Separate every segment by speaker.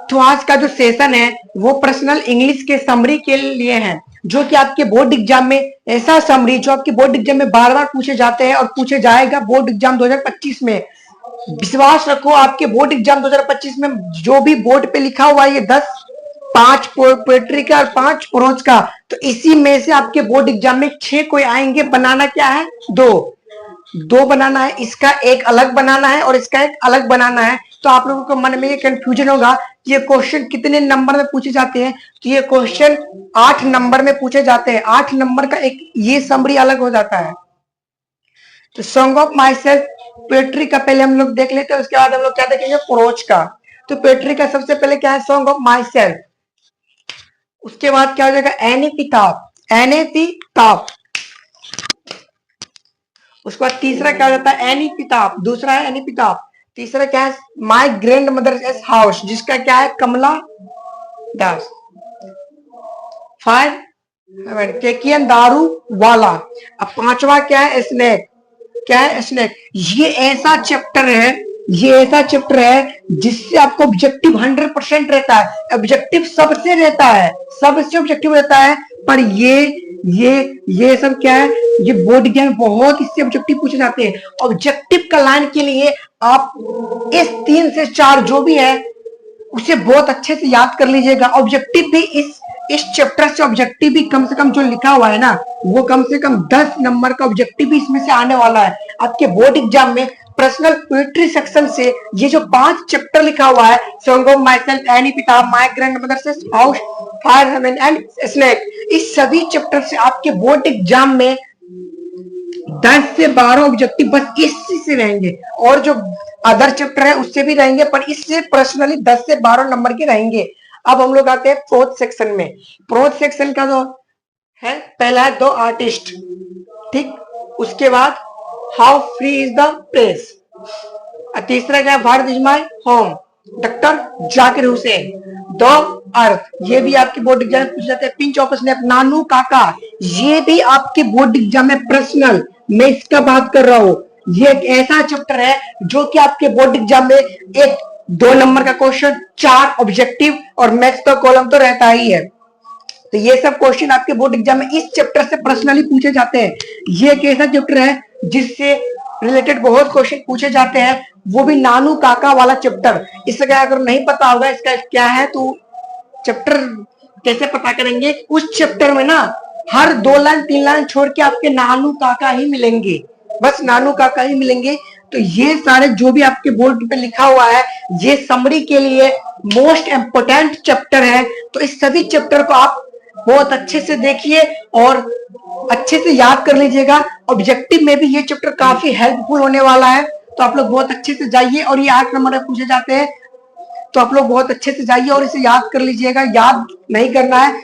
Speaker 1: तो आज का जो सेशन है वो पर्सनल इंग्लिश के समरी के लिए है, जो कि आपके बोर्ड एग्जाम में ऐसा समरी जो आपके बोर्ड एग्जाम में बार बार पूछे जाते हैं और पूछे जाएगा बोर्ड एग्जाम 2025 में। विश्वास रखो आपके बोर्ड एग्जाम 2025 में जो भी बोर्ड पे लिखा हुआ है ये 10 5 पोएट्री का और 5 प्रोज का, तो इसी में से आपके बोर्ड एग्जाम में 6 कोई आएंगे। बनाना क्या है? दो बनाना है, इसका एक अलग बनाना है और इसका एक अलग बनाना है। तो आप लोगों को मन में ये कंफ्यूजन होगा कि ये क्वेश्चन कितने नंबर में पूछे जाते हैं। तो ये क्वेश्चन 8 नंबर में पूछे जाते हैं। 8 नंबर का एक ये समरी अलग हो जाता है। तो song of my self poetry का पहले हम लोग देख लेते हैं, उसके बाद हम लोग क्या देखेंगे? प्रोज का। तो पोएट्री का सबसे पहले क्या है? Song of my self. उसके बाद क्या हो जाएगा? एनी किताब, एनी किताब। उसके बाद तीसरा क्या हो जाता है? एनी किताब। दूसरा है एनी किताब। तीसरा क्या है? माई ग्रैंड मदर हाउस, जिसका क्या है? कमला दास। 5 केकियन दारू वाला। अब 5वां क्या है? स्नैक। क्या है? स्नैक। ये ऐसा चैप्टर है जिससे आपको ऑब्जेक्टिव 100% रहता है। ऑब्जेक्टिव सबसे रहता है, सबसे ऑब्जेक्टिव रहता है। पर ये सब क्या है? ये बोर्ड एग्जाम बहुत इससे ऑब्जेक्टिव पूछे जाते हैं। ऑब्जेक्टिव का लाइन के लिए आप इस 3 से 4 जो भी है उसे बहुत अच्छे से याद कर लीजिएगा। ऑब्जेक्टिव भी इस चैप्टर से ऑब्जेक्टिव भी कम से कम जो लिखा हुआ है ना, वो कम से कम 10 नंबर का ऑब्जेक्टिव भी इसमें से आने वाला है आपके बोर्ड एग्जाम में। पर्सनल पोएट्री सेक्शन से ये जो 5 चैप्टर लिखा हुआ है, सॉन्ग ऑफ माई सेल्फ, एनी किताब, my grandmother house, fire heaven and snack, इस सभी चैप्टर से आपके बोर्ड एग्जाम में 10 से 12 ऑब्जेक्टिव बस इससे से रहेंगे। और जो अदर चैप्टर है उससे भी रहेंगे, पर इससे पर्सनली 10 से 12 नंबर के रहेंगे। अब हम लोग आते हैं प्रोज सेक्शन में। प्रोज सेक्शन का जो है, पहला है 2 आर्टिस्ट, ठीक। उसके बाद how free is the place. तीसरा क्या है? What is my home, doctor Zakir Hussain. 2 अर्थ, ये भी आपके बोर्ड एग्जाम में पूछ जाते हैं। पिंच ऑफ स्नैप, नानू काका, ये भी आपके बोर्ड एग्जाम में पर्सनल, मैं इसका बात कर रहा हूं। ये एक ऐसा चैप्टर है जो कि आपके बोर्ड एग्जाम में एक 2 नंबर का क्वेश्चन, 4 ऑब्जेक्टिव और मैथ्स का कॉलम तो रहता ही है। तो ये सब क्वेश्चन आपके बोर्ड एग्जाम में इस चैप्टर से पर्सनली पूछे जाते हैं। ये एक ऐसा चैप्टर है जिससे रिलेटेड बहुत क्वेश्चन पूछे जाते हैं, वो भी नानू काका वाला चैप्टर। इसका अगर नहीं पता होगा इसका क्या है तो चैप्टर कैसे पता करेंगे? उस चैप्टर में ना हर 2 लाइन 3 लाइन छोड़ के आपके नानू काका ही मिलेंगे, बस नानू काका ही मिलेंगे। तो ये सारे जो भी आपके बोर्ड पे लिखा हुआ है, ये समरी के लिए मोस्ट इंपोर्टेंट चैप्टर है। तो इस सभी चैप्टर को आप बहुत अच्छे से देखिए और अच्छे से याद कर लीजिएगा। ऑब्जेक्टिव में भी ये चैप्टर काफी हेल्पफुल होने वाला है। तो आप लोग बहुत अच्छे से जाइए, और ये 8 नंबर में पूछे जाते हैं, तो आप लोग बहुत अच्छे से जाइए और इसे याद कर लीजिएगा। याद नहीं करना है,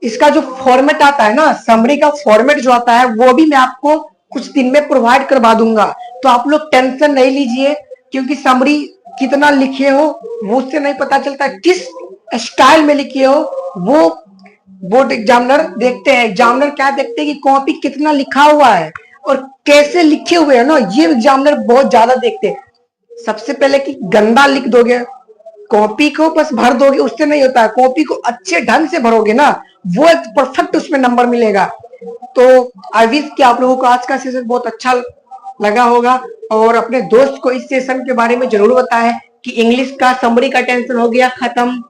Speaker 1: इसका जो फॉर्मेट आता है ना, समरी का फॉर्मेट जो आता है, वो भी मैं आपको कुछ दिन में प्रोवाइड करवा दूंगा। तो आप लोग टेंशन नहीं लीजिए, क्योंकि समरी कितना लिखे हो वो उससे नहीं पता चलता, किस स्टाइल में लिखे हो वो बोर्ड एग्जामिनर देखते हैं। एग्जामिनर क्या देखते हैं कि कॉपी कितना लिखा हुआ है और कैसे लिखे हुए है ना, ये एग्जामिनर बहुत ज्यादा देखते हैं। सबसे पहले कि गंदा लिख दोगे, कॉपी को बस भर दोगे, उससे नहीं होता है। कॉपी को अच्छे ढंग से भरोगे ना, वो एक परफेक्ट उसमें नंबर मिलेगा। तो आई विश कि आप लोगों को आज का सेशन बहुत अच्छा लगा होगा, और अपने दोस्त को इस सेशन के बारे में जरूर बताएं कि इंग्लिश का समरी का टेंशन हो गया खत्म।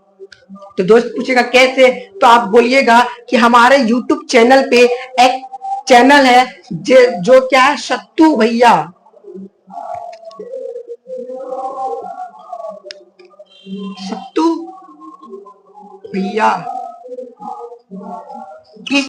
Speaker 1: तो दोस्त पूछेगा कैसे, तो आप बोलिएगा कि हमारे YouTube चैनल पे एक चैनल है जो क्या है, सत्तू भैया, सत्तू भैया